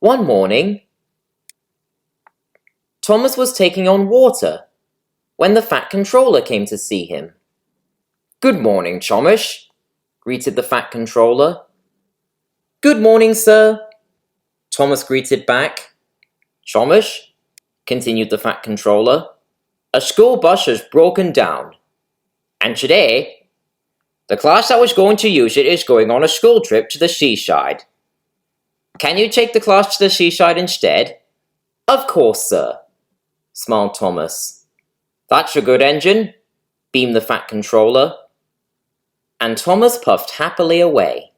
One morning, Thomas was taking on water when the Fat Controller came to see him. "Good morning, Thomas," greeted the Fat Controller. "Good morning, sir," Thomas greeted back. "Thomas," continued the Fat Controller, "a school bus has broken down, and today, the class that was going to use it is going on a school trip to the seaside. Can you take the class to the seaside instead?" "Of course, sir," smiled Thomas. "That's a good engine," beamed the Fat Controller. And Thomas puffed happily away.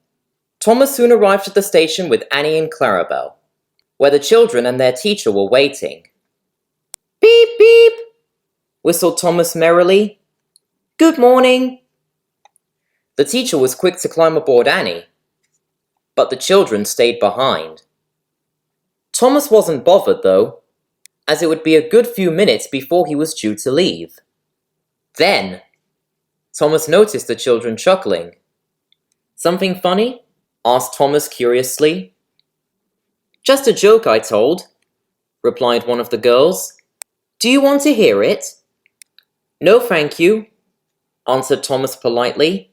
Thomas soon arrived at the station with Annie and Clarabelle, where the children and their teacher were waiting. "Beep, beep," whistled Thomas merrily. "Good morning." The teacher was quick to climb aboard Annie, but the children stayed behind. Thomas wasn't bothered, though, as it would be a good few minutes before he was due to leave. Then, Thomas noticed the children chuckling. "Something funny?" asked Thomas curiously. "Just a joke I told," replied one of the girls. "Do you want to hear it?" "No, thank you," answered Thomas politely.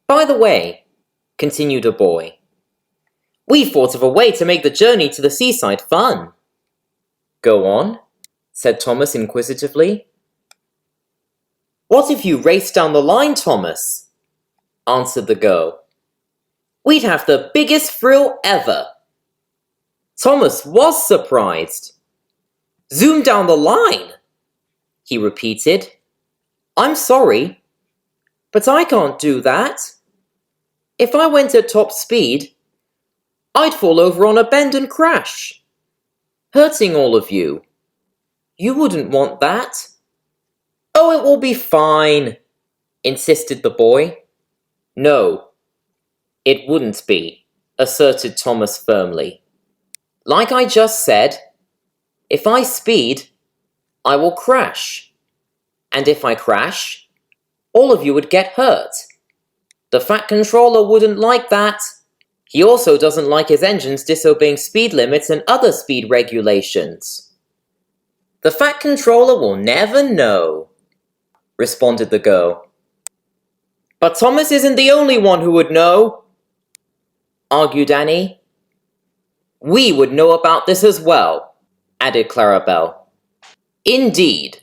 "By the way," continued a boy, "we thought of a way to make the journey to the seaside fun." "Go on," said Thomas inquisitively. "What if you raced down the line, Thomas?" answered the girl. "We'd have the biggest thrill ever." Thomas was surprised. "Zoom down the line," he repeated. "I'm sorry, but I can't do that. If I went at top speed, I'd fall over on a bend and crash, hurting all of you. You wouldn't want that." "Oh, it will be fine," insisted the boy. "No, it wouldn't be," asserted Thomas firmly. "Like I just said, if I speed, I will crash. And if I crash, all of you would get hurt. The Fat Controller wouldn't like that. He also doesn't like his engines disobeying speed limits and other speed regulations." "The Fat Controller will never know," responded the girl. "But Thomas isn't the only one who would know," argued Annie. "We would know about this as well," added Clarabelle. "Indeed,"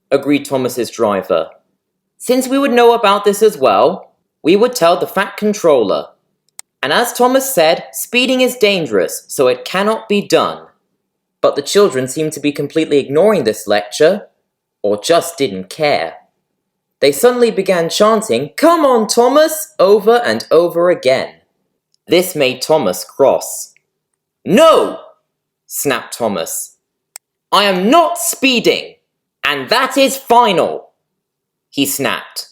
agreed Thomas's driver. "Since we would know about this as well, we would tell the Fat Controller. And as Thomas said, speeding is dangerous, so it cannot be done." But the children seemed to be completely ignoring this lecture, or just didn't care. They suddenly began chanting, "Come on, Thomas," over and over again. This made Thomas cross. "No!" snapped Thomas. "I am not speeding, and that is final," he snapped.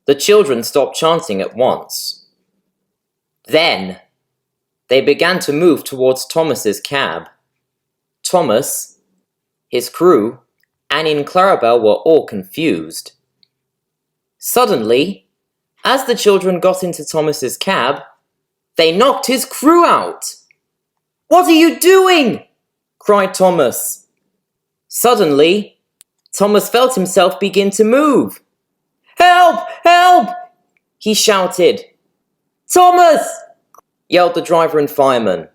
The children stopped chanting at once. Then, they began to move towards Thomas's cab. Thomas, his crew, Annie and Clarabelle were all confused. Suddenly, as the children got into Thomas's cab, they knocked his crew out. "What are you doing?" cried Thomas. Suddenly, Thomas felt himself begin to move. "Help! Help!" he shouted. "Thomas!" yelled the driver and fireman.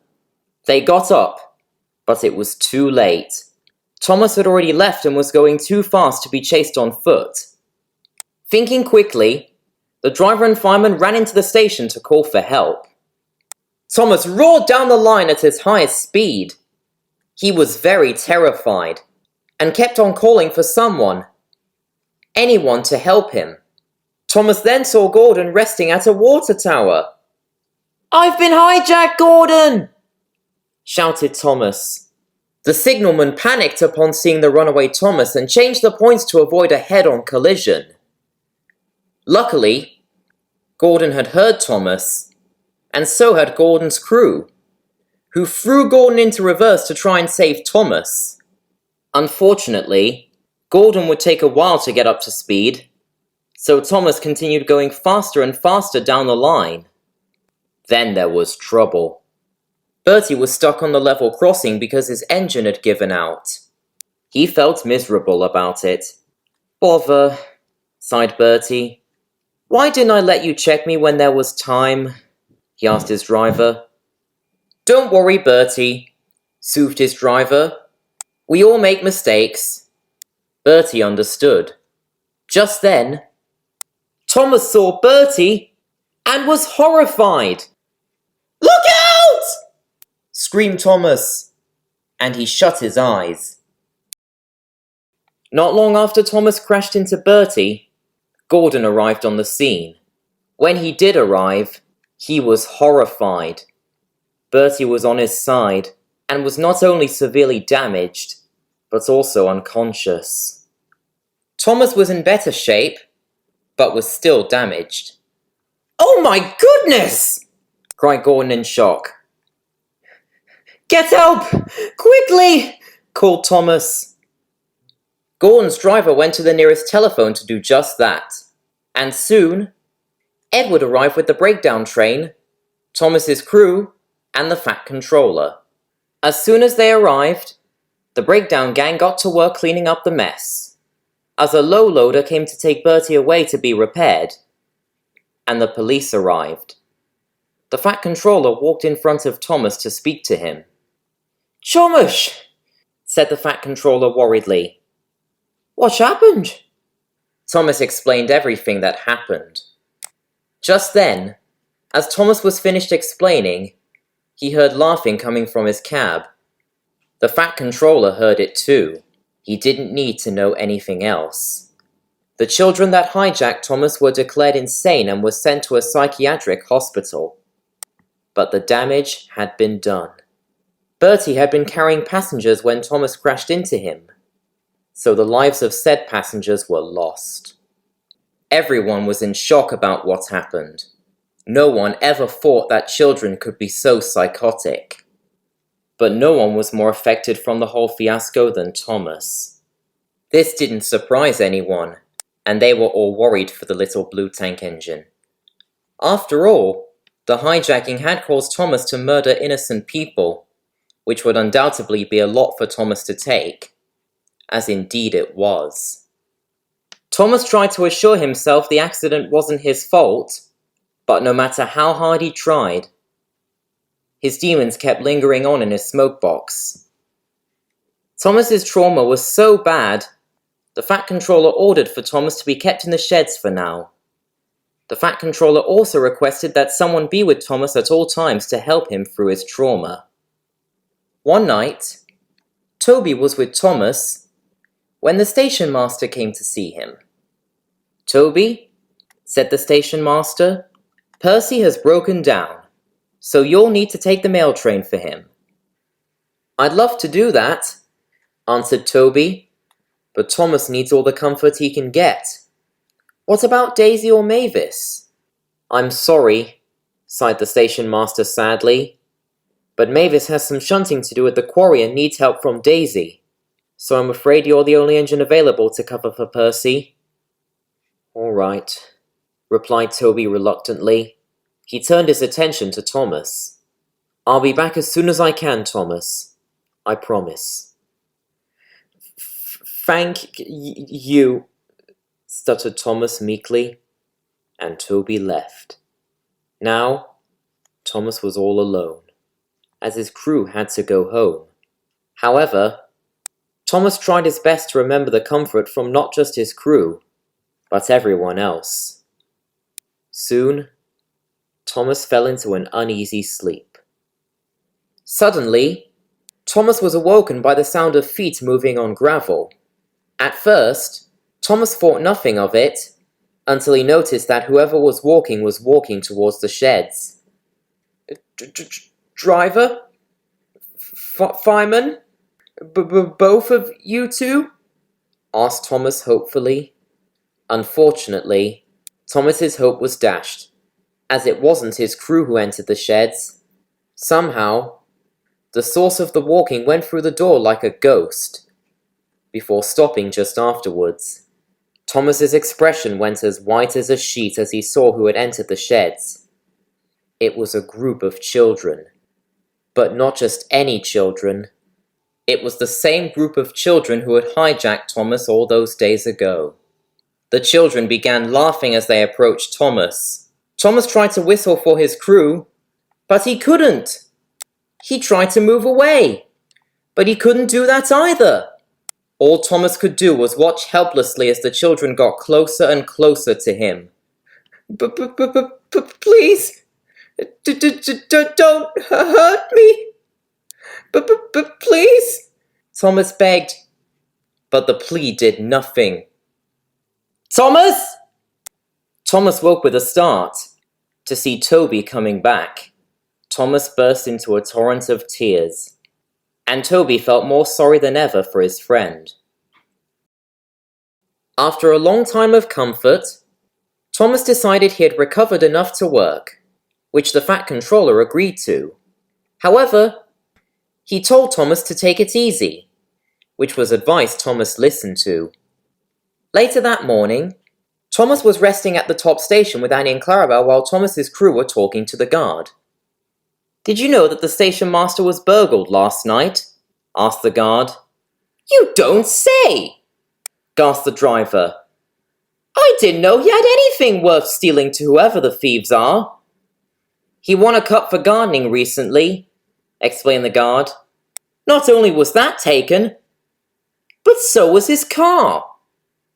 They got up, but it was too late. Thomas had already left and was going too fast to be chased on foot. Thinking quickly, the driver and fireman ran into the station to call for help. Thomas roared down the line at his highest speed. He was very terrified, and kept on calling for anyone to help him. Thomas then saw Gordon resting at a water tower. "I've been hijacked, Gordon!" shouted Thomas. The signalman panicked upon seeing the runaway Thomas and changed the points to avoid a head-on collision. Luckily, Gordon had heard Thomas, and so had Gordon's crew, who threw Gordon into reverse to try and save Thomas. Unfortunately, Gordon would take a while to get up to speed, so Thomas continued going faster and faster down the line. Then there was trouble. Bertie was stuck on the level crossing because his engine had given out. He felt miserable about it. Bother, sighed Bertie. Why didn't I let you check me when there was time? He asked his driver. Don't worry, Bertie, soothed his driver. We all make mistakes. Bertie understood. Just then, Thomas saw Bertie and was horrified. Look out! Screamed Thomas, and he shut his eyes. Not long after Thomas crashed into Bertie, Gordon arrived on the scene. When he did arrive, he was horrified. Bertie was on his side, and was not only severely damaged, but also unconscious. Thomas was in better shape, but was still damaged. Oh my goodness! Cried Gordon in shock. Get help! Quickly! Called Thomas. Gordon's driver went to the nearest telephone to do just that. And soon, Edward arrived with the breakdown train, Thomas's crew, and the Fat Controller. As soon as they arrived, the breakdown gang got to work cleaning up the mess, as a low loader came to take Bertie away to be repaired, and the police arrived. The Fat Controller walked in front of Thomas to speak to him. Thomas, said the Fat Controller worriedly. What's happened? Thomas explained everything that happened. Just then, as Thomas was finished explaining, he heard laughing coming from his cab. The Fat Controller heard it too. He didn't need to know anything else. The children that hijacked Thomas were declared insane and were sent to a psychiatric hospital. But the damage had been done. Bertie had been carrying passengers when Thomas crashed into him, so the lives of said passengers were lost. Everyone was in shock about what happened. No one ever thought that children could be so psychotic. But no one was more affected from the whole fiasco than Thomas. This didn't surprise anyone, and they were all worried for the little blue tank engine. After all, the hijacking had caused Thomas to murder innocent people, which would undoubtedly be a lot for Thomas to take, as indeed it was. Thomas tried to assure himself the accident wasn't his fault, but no matter how hard he tried, his demons kept lingering on in his smoke box. Thomas's trauma was so bad, the Fat Controller ordered for Thomas to be kept in the sheds for now. The Fat Controller also requested that someone be with Thomas at all times to help him through his trauma. One night, Toby was with Thomas when the station master came to see him. Toby, said the station master, Percy has broken down, so you'll need to take the mail train for him. I'd love to do that, answered Toby, but Thomas needs all the comfort he can get. What about Daisy or Mavis? I'm sorry, sighed the station master sadly, but Mavis has some shunting to do at the quarry and needs help from Daisy, so I'm afraid you're the only engine available to cover for Percy. All right, replied Toby reluctantly. He turned his attention to Thomas. I'll be back as soon as I can, Thomas. I promise. Thank you, stuttered Thomas meekly, and Toby left. Now, Thomas was all alone, as his crew had to go home. However, Thomas tried his best to remember the comfort from not just his crew, but everyone else. Soon, Thomas fell into an uneasy sleep. Suddenly, Thomas was awoken by the sound of feet moving on gravel. At first, Thomas thought nothing of it, until he noticed that whoever was walking towards the sheds. Driver? Fireman? Both of you two? Asked Thomas hopefully. Unfortunately, Thomas's hope was dashed, as it wasn't his crew who entered the sheds. Somehow, the source of the walking went through the door like a ghost, before stopping just afterwards. Thomas's expression went as white as a sheet as he saw who had entered the sheds. It was a group of children. But not just any children. It was the same group of children who had hijacked Thomas all those days ago. The children began laughing as they approached Thomas. Thomas tried to whistle for his crew, but he couldn't. He tried to move away, but he couldn't do that either. All Thomas could do was watch helplessly as the children got closer and closer to him. Please, don't hurt me. Please, Thomas begged, but the plea did nothing. Thomas! Thomas woke with a start to see Toby coming back. Thomas burst into a torrent of tears, and Toby felt more sorry than ever for his friend. After a long time of comfort, Thomas decided he had recovered enough to work, which the Fat Controller agreed to. However, he told Thomas to take it easy, which was advice Thomas listened to. Later that morning, Thomas was resting at the top station with Annie and Clarabelle while Thomas's crew were talking to the guard. "Did you know that the station master was burgled last night?" asked the guard. "You don't say!" gasped the driver. "I didn't know he had anything worth stealing to whoever the thieves are." "He won a cup for gardening recently," explained the guard. "Not only was that taken, but so was his car.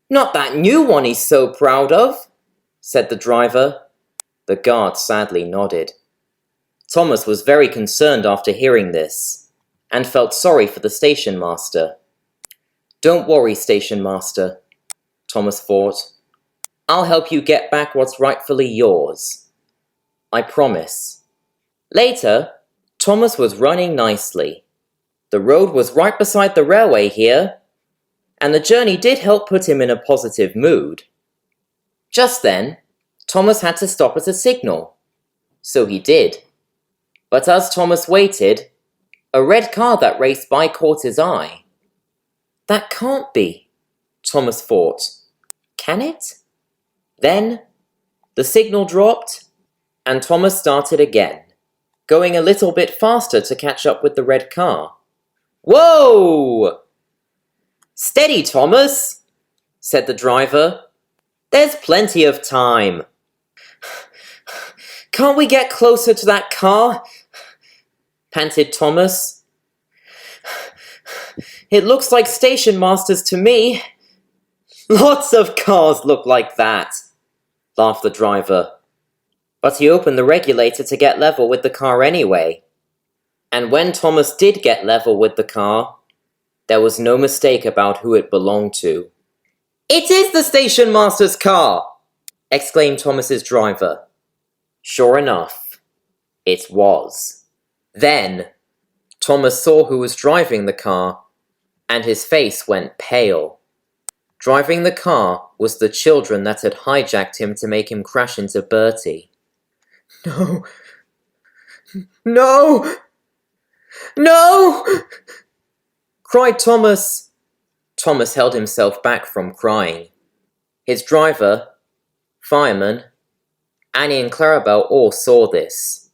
Not that new one he's so proud of," said the driver. The guard sadly nodded. Thomas was very concerned after hearing this, and felt sorry for the station master. "Don't worry, station master," Thomas thought. "I'll help you get back what's rightfully yours. I promise." Later, Thomas was running nicely. The road was right beside the railway here, and the journey did help put him in a positive mood. Just then, Thomas had to stop at a signal. So he did. But as Thomas waited, a red car that raced by caught his eye. "That can't be," Thomas thought. "Can it?" Then, the signal dropped, and Thomas started again, going a little bit faster to catch up with the red car. "Whoa! Steady, Thomas," said the driver. "There's plenty of time." "Can't we get closer to that car?" panted Thomas. "It looks like station masters to me." "Lots of cars look like that," laughed the driver. But he opened the regulator to get level with the car anyway. And when Thomas did get level with the car, there was no mistake about who it belonged to. "It is the station master's car!" exclaimed Thomas's driver. Sure enough, it was. Then, Thomas saw who was driving the car, and his face went pale. Driving the car was the children that had hijacked him to make him crash into Bertie. "No! No! No!" cried Thomas. Thomas held himself back from crying. His driver, fireman, Annie and Clarabelle all saw this.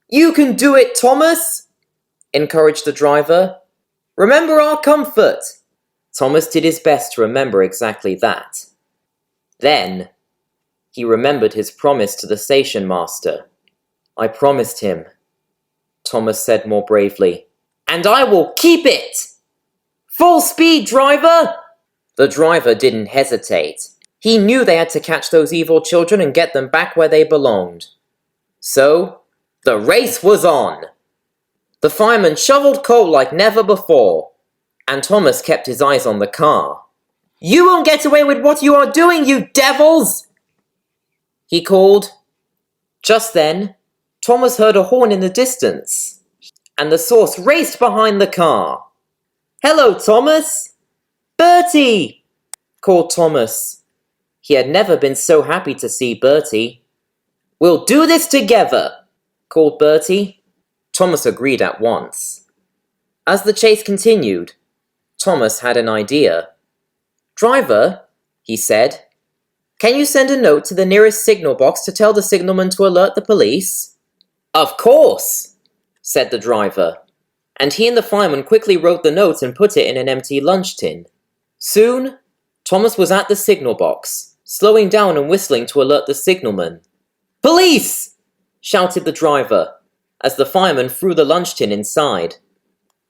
"You can do it, Thomas!" encouraged the driver. "Remember our comfort!" Thomas did his best to remember exactly that. Then, he remembered his promise to the station master. "I promised him," Thomas said more bravely. "And I will keep it! Full speed, driver!" The driver didn't hesitate. He knew they had to catch those evil children and get them back where they belonged. So, the race was on! The fireman shoveled coal like never before, and Thomas kept his eyes on the car. "You won't get away with what you are doing, you devils!" he called. Just then, Thomas heard a horn in the distance, and the source raced behind the car. "Hello, Thomas!" "Bertie!" called Thomas. He had never been so happy to see Bertie. "We'll do this together!" called Bertie. Thomas agreed at once. As the chase continued, Thomas had an idea. "Driver," he said, "can you send a note to the nearest signal box to tell the signalman to alert the police?" "Of course," said the driver, and he and the fireman quickly wrote the note and put it in an empty lunch tin. Soon, Thomas was at the signal box, slowing down and whistling to alert the signalman. "Police!" shouted the driver, as the fireman threw the lunch tin inside.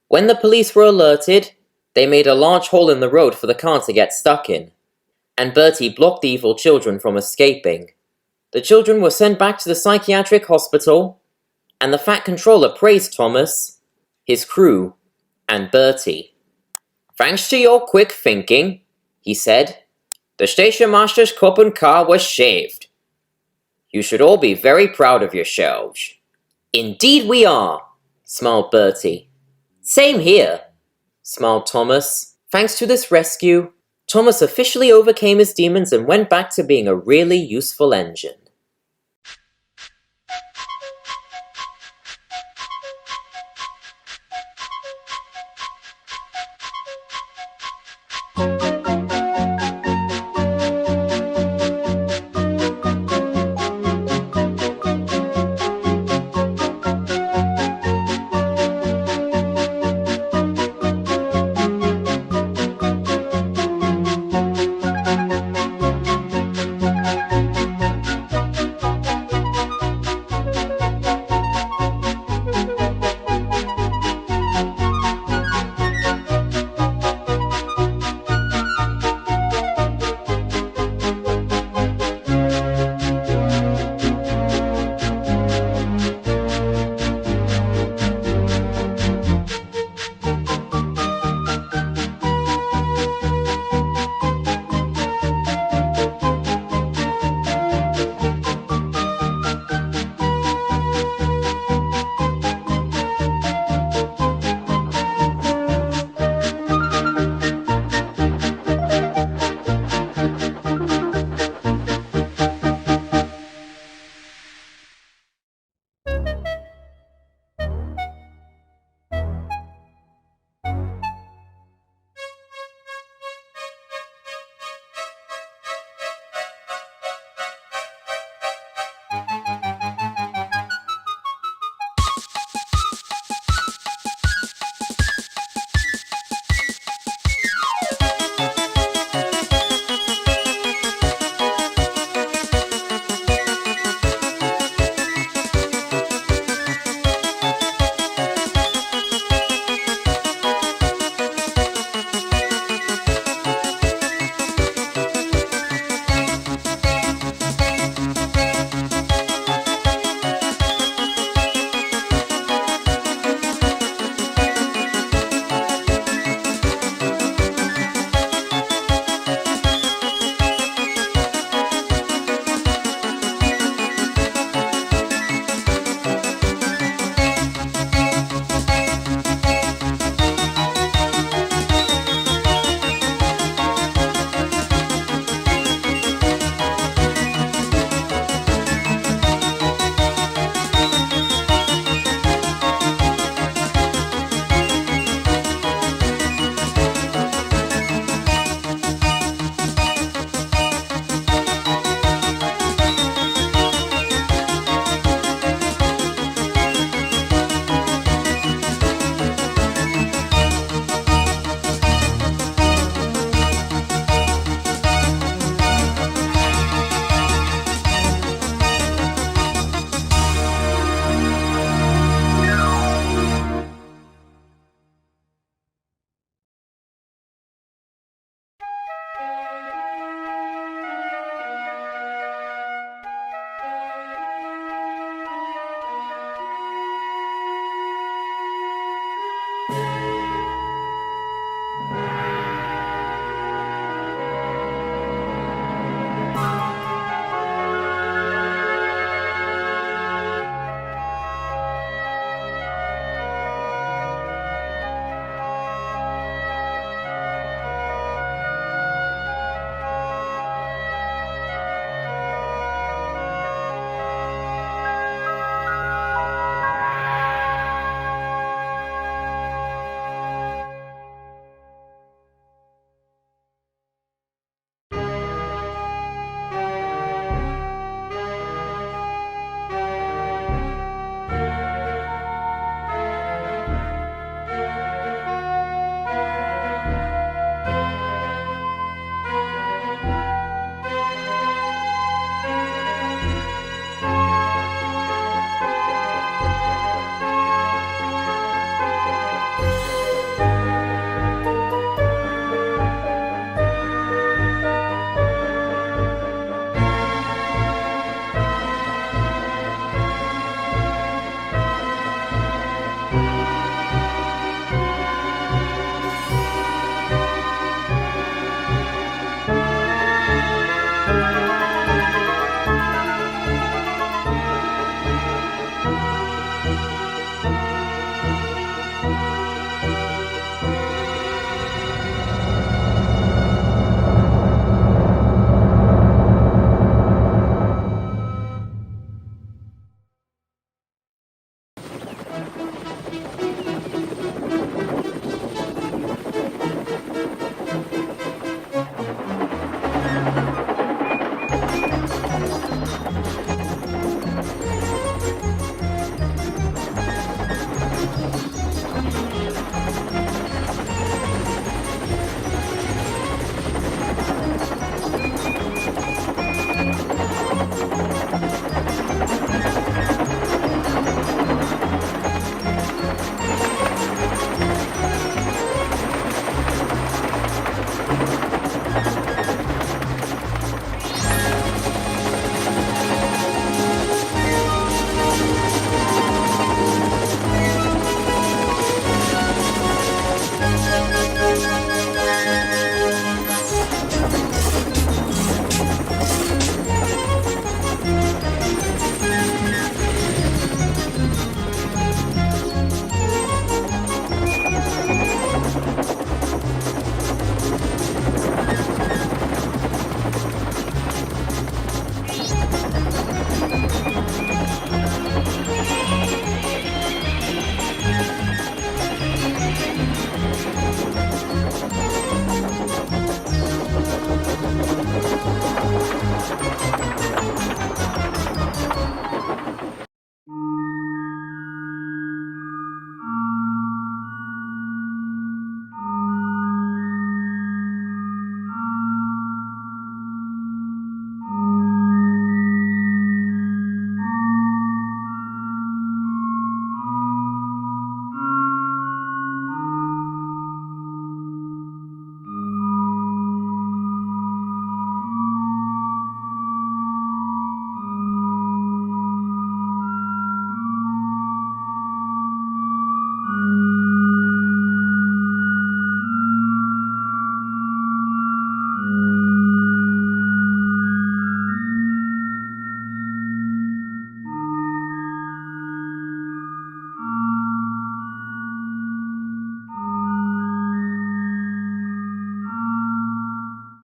When the police were alerted, they made a large hole in the road for the car to get stuck in, and Bertie blocked the evil children from escaping. The children were sent back to the psychiatric hospital, and the Fat Controller praised Thomas, his crew, and Bertie. "Thanks to your quick thinking," he said, "the station master's cup and car was saved. You should all be very proud of yourselves." "Indeed we are," smiled Bertie. "Same here," smiled Thomas. Thanks to this rescue, Thomas officially overcame his demons and went back to being a really useful engine.